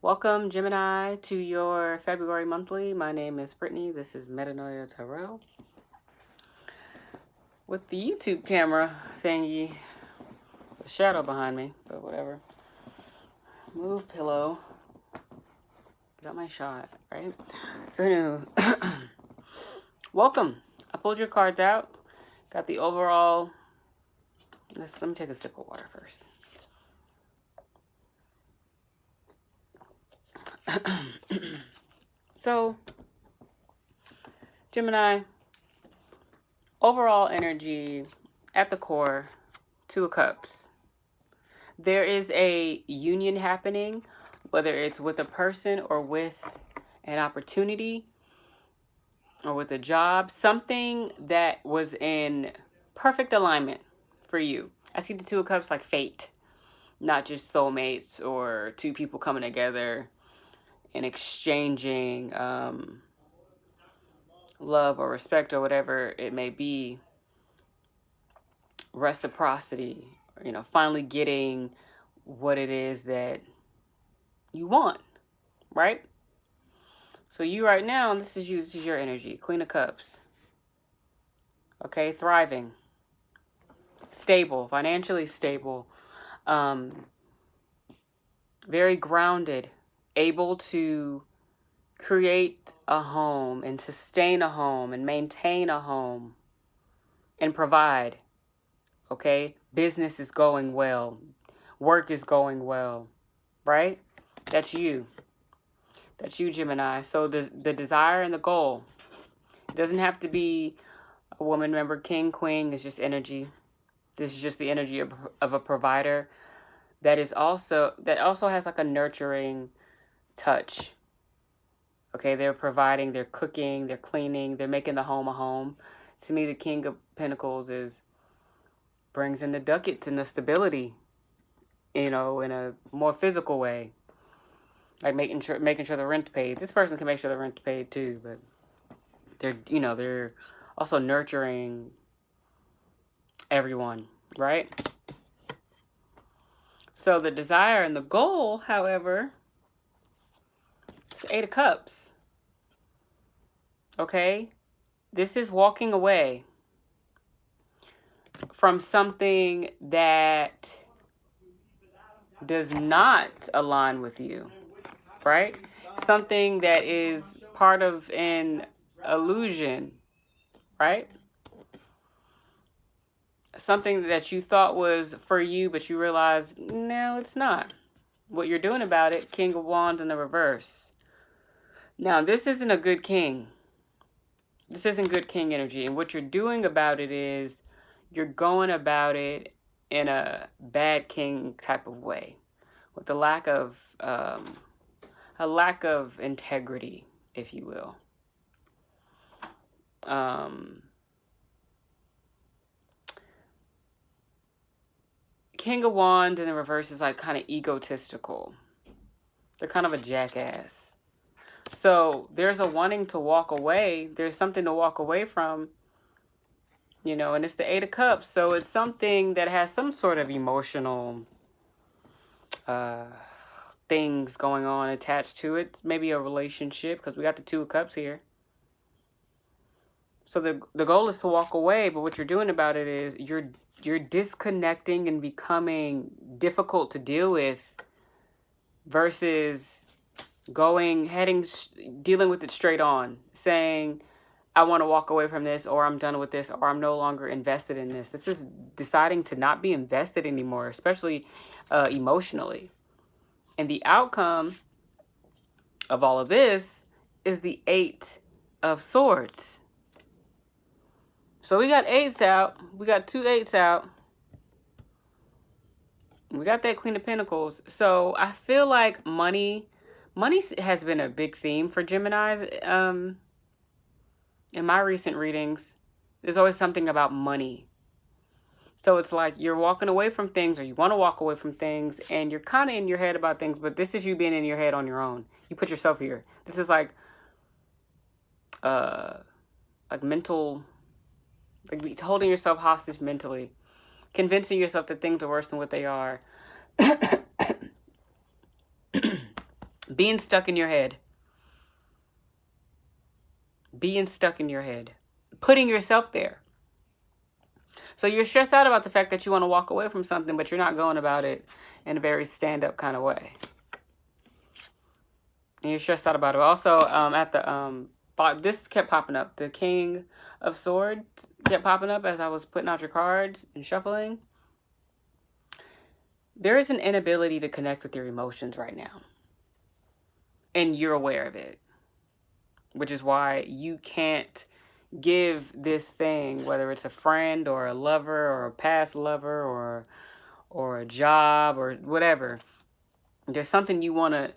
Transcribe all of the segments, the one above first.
Welcome, Gemini, to your February monthly. My name is Brittany. This is Metanoia Tarot. With the YouTube camera thingy, the shadow behind me, but whatever. Move pillow. Got my shot, right? So, anyway, welcome. I pulled your cards out. Got the overall. Let me take a sip of water first. So, Gemini, overall energy at the core, Two of Cups. There is a union happening, whether it's with a person or with an opportunity or with a job, something that was in perfect alignment for you. I see the Two of Cups like fate, not just soulmates or two people coming together and exchanging love or respect or whatever it may be, reciprocity, finally getting what it is that you want, right? So you right now, this is your energy, Queen of Cups. Okay, thriving, stable, financially stable, very grounded, able to create a home and sustain a home and maintain a home and provide. Okay, business is going well, work is going well, right? That's you. That's you, Gemini. So the desire and the goal, it doesn't have to be a woman. Remember, king, queen is just energy. This is just the energy of a provider that also has like a nurturing touch. Okay, they're providing, they're cooking, they're cleaning, they're making the home a home. To me, the King of Pentacles brings in the ducats and the stability, in a more physical way. Like making sure the rent's paid. This person can make sure the rent's paid too, but they're also nurturing everyone, right? So the desire and the goal, however, it's the Eight of Cups. Okay? This is walking away from something that does not align with you, right? Something that is part of an illusion, right? Something that you thought was for you, but you realize, no, it's not. What you're doing about it, King of Wands in the reverse. Now, this isn't a good king. This isn't good king energy. And what you're doing about it is you're going about it in a bad king type of way, with a lack of integrity, if you will. King of Wands in the reverse is like kind of egotistical. They're kind of a jackass. So there's a wanting to walk away. There's something to walk away from, and it's the Eight of Cups. So it's something that has some sort of emotional things going on attached to it. Maybe a relationship, because we got the Two of Cups here. So the goal is to walk away, but what you're doing about it is you're disconnecting and becoming difficult to deal with versus dealing with it straight on, saying, I want to walk away from this, or I'm done with this, or I'm no longer invested in this. This is deciding to not be invested anymore, especially emotionally. And the outcome of all of this is the Eight of Swords. So we got eights out. We got two eights out. We got that Queen of Pentacles. So I feel like money has been a big theme for Geminis. In my recent readings, there's always something about money. So it's like you're walking away from things, or you want to walk away from things, and you're kind of in your head about things, but this is you being in your head on your own. You put yourself here. This is like mental, like holding yourself hostage mentally, convincing yourself that things are worse than what they are. Being stuck in your head. Being stuck in your head. Putting yourself there. So you're stressed out about the fact that you want to walk away from something, but you're not going about it in a very stand-up kind of way. And you're stressed out about it. Also, at the this kept popping up. The King of Swords kept popping up as I was putting out your cards and shuffling. There is an inability to connect with your emotions right now. And you're aware of it. Which is why you can't give this thing, whether it's a friend or a lover or a past lover or a job or whatever. There's something you want to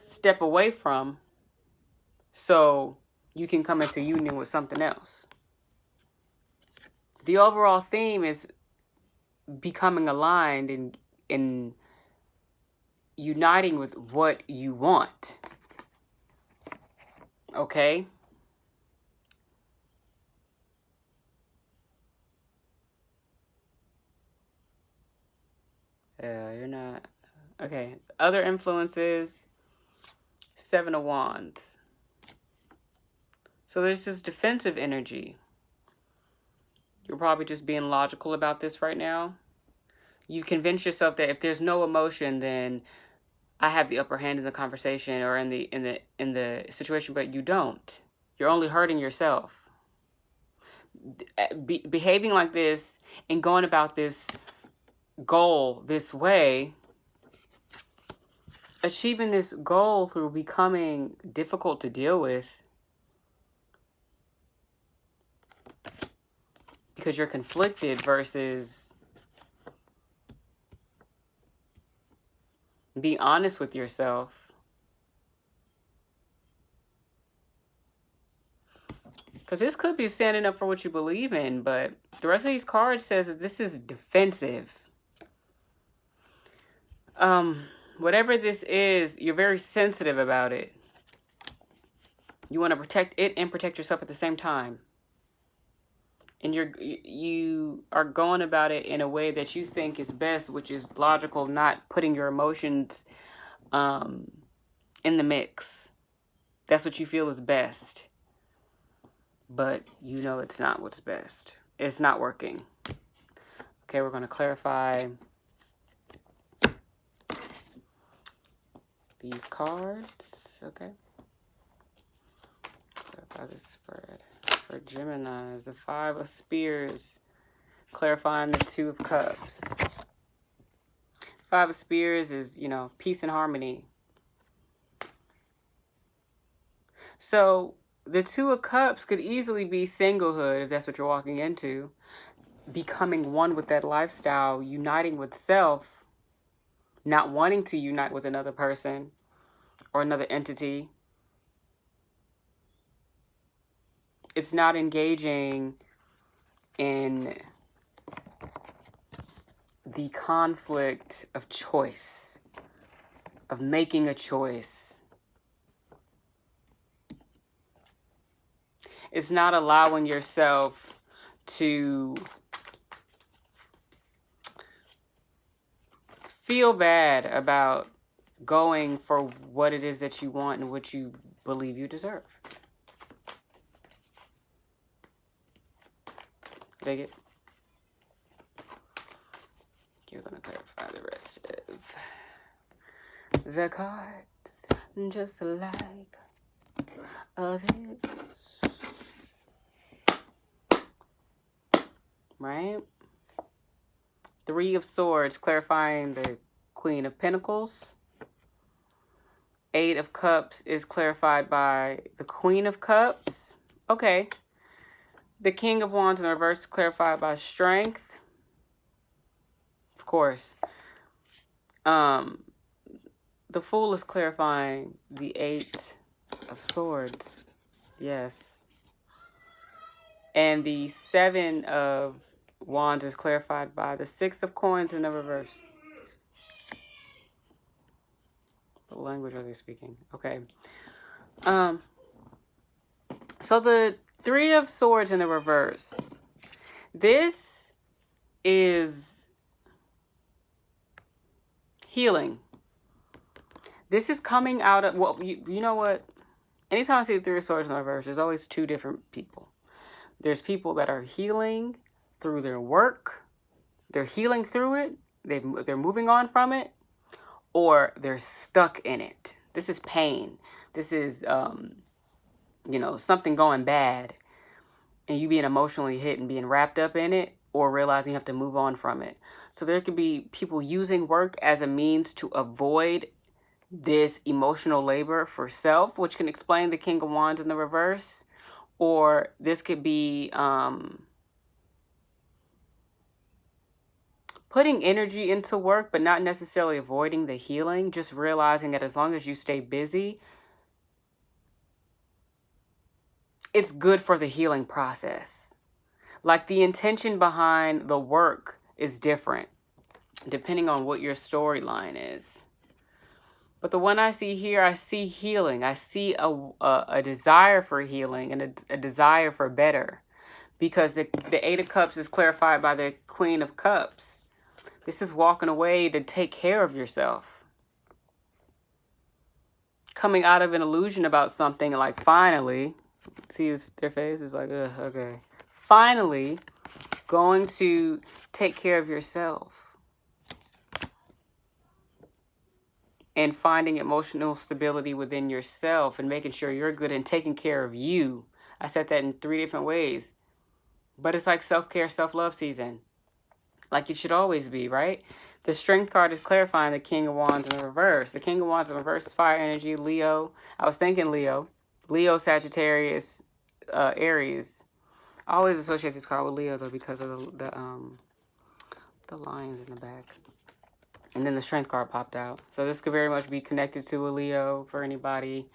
step away from so you can come into union with something else. The overall theme is becoming aligned and uniting with what you want. Okay? You're not... Okay. Other influences. 7 of Wands. So there's this defensive energy. You're probably just being logical about this right now. You convince yourself that if there's no emotion, then I have the upper hand in the conversation or in the situation, but you don't. You're only hurting yourself. Behaving like this and going about this goal this way, achieving this goal through becoming difficult to deal with because you're conflicted versus be honest with yourself. Because this could be standing up for what you believe in, but the rest of these cards says that this is defensive. Whatever this is, you're very sensitive about it. You want to protect it and protect yourself at the same time. And you are going about it in a way that you think is best, which is logical, not putting your emotions in the mix. That's what you feel is best. But you know it's not what's best. It's not working. Okay, we're going to clarify these cards. Okay. Clarify the spread. For Gemini, the 5 of Spears, clarifying the 2 of Cups. 5 of Spears is, peace and harmony. So the 2 of Cups could easily be singlehood, if that's what you're walking into. Becoming one with that lifestyle, uniting with self, not wanting to unite with another person or another entity. It's not engaging in the conflict of choice, of making a choice. It's not allowing yourself to feel bad about going for what it is that you want and what you believe you deserve. Dig it? You're going to clarify the rest of the cards, just like others. Right? 3 of Swords, clarifying the Queen of Pentacles. 8 of Cups is clarified by the Queen of Cups. Okay. The King of Wands in reverse, clarified by Strength. Of course. The Fool is clarifying the 8 of Swords. Yes. And the 7 of Wands is clarified by the 6 of Coins in the reverse. What language are they speaking? Okay. So the 3 of Swords in the reverse. This is healing. This is coming out of, well, you know what? Anytime I see the Three of Swords in reverse, there's always two different people. There's people that are healing through their work. They're healing through it. They're moving on from it. Or they're stuck in it. This is pain. This is, something going bad. And you being emotionally hit and being wrapped up in it. Or realizing you have to move on from it. So there could be people using work as a means to avoid this emotional labor for self, which can explain the King of Wands in the reverse. Or this could be putting energy into work, but not necessarily avoiding the healing. Just realizing that as long as you stay busy, it's good for the healing process. Like the intention behind the work is different depending on what your storyline is. But the one I see here, I see healing. I see a desire for healing and a desire for better. Because the Eight of Cups is clarified by the Queen of Cups. This is walking away to take care of yourself. Coming out of an illusion about something, like finally, see their face is like, okay. Finally, going to take care of yourself. And finding emotional stability within yourself and making sure you're good and taking care of you. I said that in 3 different ways. But it's like self-care, self-love season. Like it should always be, right? The Strength card is clarifying the King of Wands in reverse. The King of Wands in reverse is fire energy, Leo. I was thinking Leo. Leo, Sagittarius, Aries. I always associate this card with Leo, though, because of the lions in the back. And then the Strength card popped out. So this could very much be connected to a Leo for anybody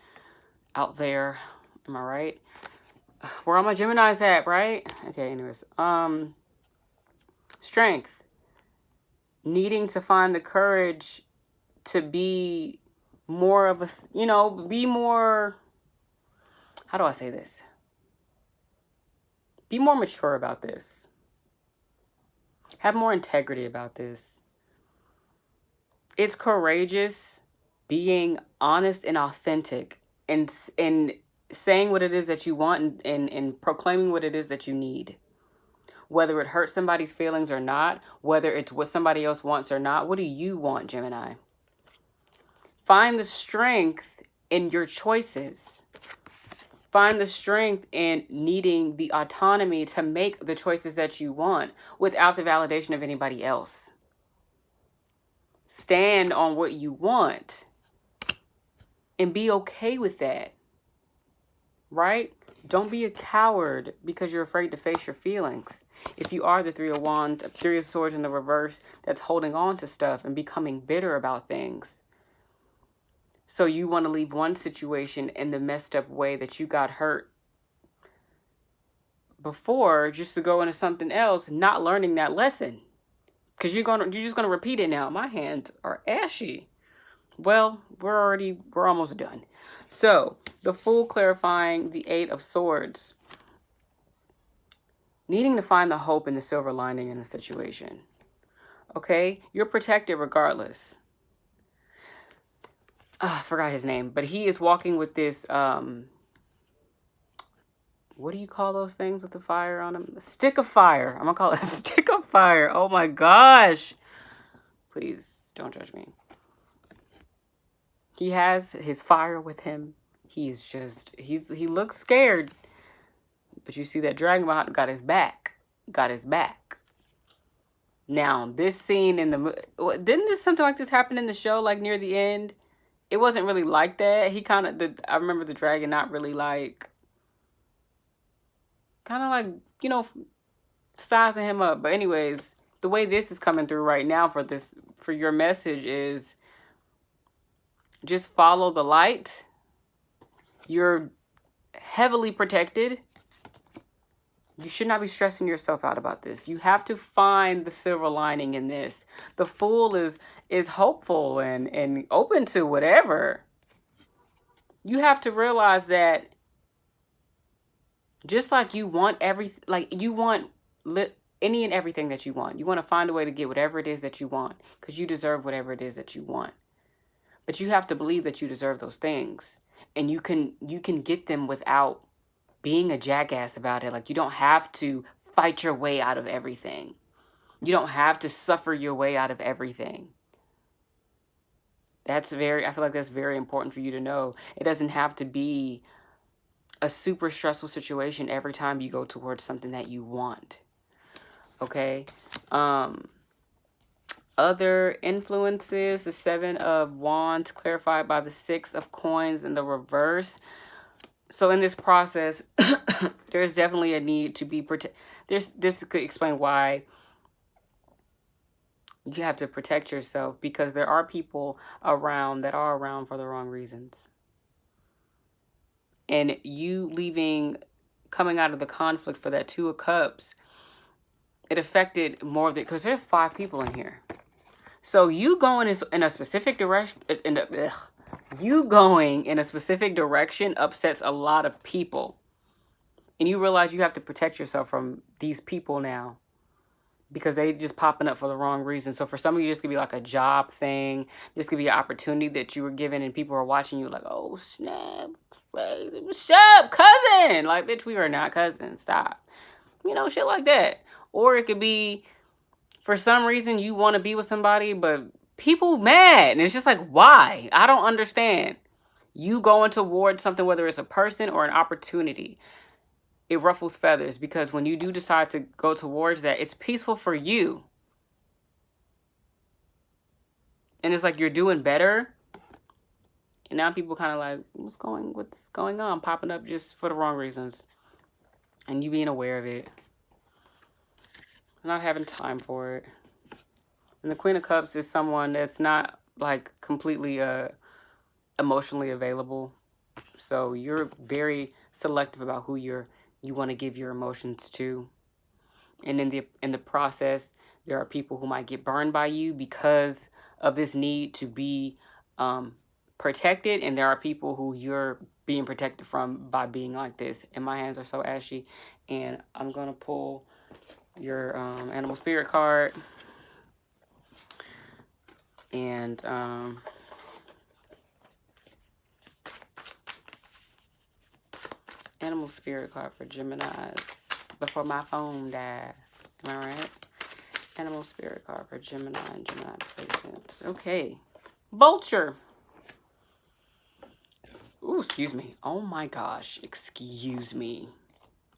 out there. Am I right? Where all my Geminis at, right? Okay, anyways. Strength. Needing to find the courage to be more of a, be more, how do I say this? Be more mature about this. Have more integrity about this. It's courageous being honest and authentic and saying what it is that you want and proclaiming what it is that you need. Whether it hurts somebody's feelings or not, whether it's what somebody else wants or not, what do you want, Gemini? Find the strength in your choices. Find the strength in needing the autonomy to make the choices that you want without the validation of anybody else. Stand on what you want and be okay with that, right? Don't be a coward because you're afraid to face your feelings. If you are the Three of Wands, Three of Swords in the reverse, that's holding on to stuff and becoming bitter about things. So you want to leave one situation in the messed up way that you got hurt before just to go into something else, not learning that lesson. Because you're just gonna repeat it now. My hands are ashy. Well, we're almost done. So, the Fool clarifying the Eight of Swords. Needing to find the hope and the silver lining in the situation. Okay? You're protected regardless. I forgot his name. But he is walking with this, what do you call those things with the fire on them? A stick of fire. I'm going to call it a stick of fire. Oh my gosh. Please don't judge me. He has his fire with him. He looks scared. But you see that dragon behind him got his back. Got his back. Now, this scene in the... Didn't something like this happen in the show, like near the end? It wasn't really like that. He kind of... I remember the dragon not really like... Kind of like, sizing him up. But anyways, the way this is coming through right now for your message is just follow the light. You're heavily protected. You should not be stressing yourself out about this. You have to find the silver lining in this. The Fool is hopeful and open to whatever. You have to realize that just like you want you want any and everything that you want. You want to find a way to get whatever it is that you want because you deserve whatever it is that you want. But you have to believe that you deserve those things. And you can get them without being a jackass about it. Like, you don't have to fight your way out of everything. You don't have to suffer your way out of everything. I feel like that's very important for you to know. It doesn't have to be a super stressful situation every time you go towards something that you want. Okay? Other influences, the 7 of Wands clarified by the 6 of Coins in the reverse. So in this process, there's definitely a need to be this could explain why you have to protect yourself, because there are people around that are around for the wrong reasons. And you coming out of the conflict for that 2 of Cups, it affected more of it, because there's 5 people in here. So you going in a specific direction, you going in a specific direction upsets a lot of people. And you realize you have to protect yourself from these people now, because they just popping up for the wrong reason. So for some of you, this could be like a job thing. This could be an opportunity that you were given and people are watching you like, oh, snap. Shut up, cousin. Like, bitch, we are not cousins. Stop. You know, shit like that. Or it could be, for some reason, you want to be with somebody, but people mad. And it's just like, why? I don't understand. You going towards something, whether it's a person or an opportunity, it ruffles feathers, because when you do decide to go towards that, it's peaceful for you. And it's like you're doing better. And now people kind of like, what's going on? Popping up just for the wrong reasons. And you being aware of it. Not having time for it. And the Queen of Cups is someone that's not like completely emotionally available. So you're very selective about who you want to give your emotions to. And in the process, there are people who might get burned by you because of this need to be protected. And there are people who you're being protected from by being like this. And my hands are so ashy. And I'm going to pull your animal spirit card. And animal spirit card for Geminis before my phone died. Am I right? Animal spirit card for Gemini and Gemini placements. Okay. Vulture. Ooh, excuse me. Oh my gosh. Excuse me.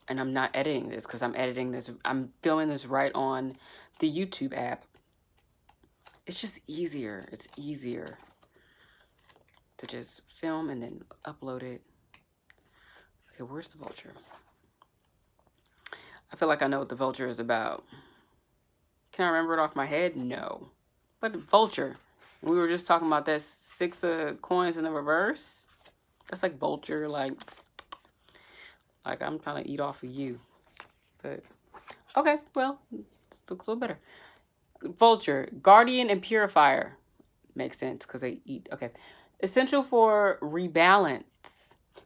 And I'm not editing this, because I'm filming this right on the YouTube app. It's just easier. It's easier to just film and then upload it. Okay, where's the vulture? I feel like I know what the vulture is about. Can I remember it off my head? No. But vulture. We were just talking about that 6 of Coins in the reverse. That's like vulture, like I'm trying to eat off of you. But, okay, well, it looks a little better. Vulture, guardian and purifier. Makes sense, because they eat. Okay. Essential for rebalance.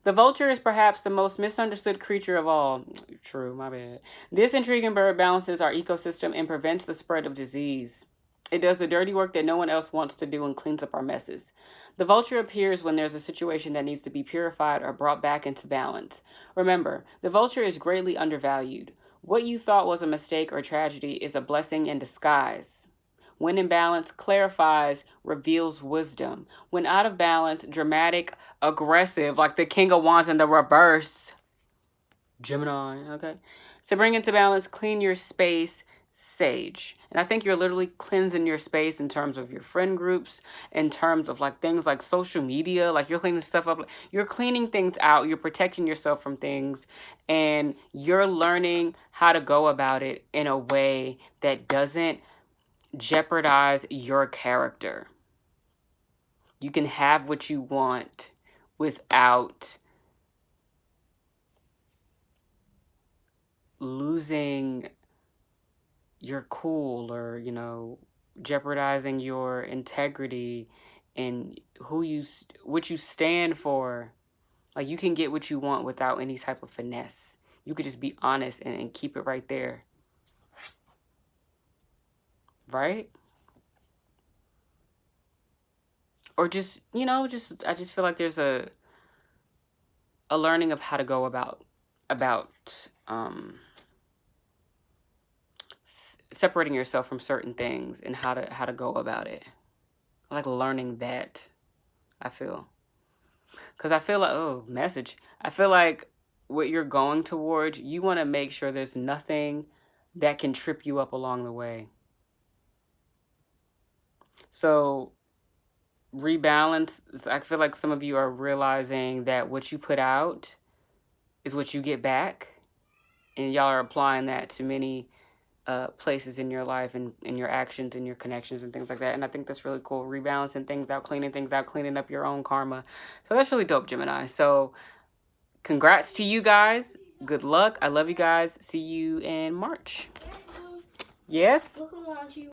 The vulture is perhaps the most misunderstood creature of all. True, my bad. This intriguing bird balances our ecosystem and prevents the spread of disease. It does the dirty work that no one else wants to do and cleans up our messes. The vulture appears when there's a situation that needs to be purified or brought back into balance. Remember, the vulture is greatly undervalued. What you thought was a mistake or tragedy is a blessing in disguise. When in balance, clarifies, reveals wisdom. When out of balance, dramatic, aggressive, like the King of Wands in the reverse. Gemini, okay? So bring into balance, clean your space, sage. And I think you're literally cleansing your space in terms of your friend groups, in terms of like things like social media, like you're cleaning stuff up. You're cleaning things out. You're protecting yourself from things, and you're learning how to go about it in a way that doesn't jeopardize your character. You can have what you want without losing your cool, or, you know, jeopardizing your integrity and what you stand for. Like, you can get what you want without any type of finesse. You could just be honest and keep it right there. Right? or just, you know, I just feel like there's a learning of how to go about separating yourself from certain things and how to go about it. I like learning that, I feel. Because I feel like, oh, message. I feel like what you're going towards, you want to make sure there's nothing that can trip you up along the way. So rebalance. I feel like some of you are realizing that what you put out is what you get back. And y'all are applying that to many places in your life and in your actions and your connections and things like that. And I think that's really cool. Rebalancing things out, cleaning up your own karma. So that's really dope, Gemini. So congrats to you guys. Good luck. I love you guys. See you in March. Yes?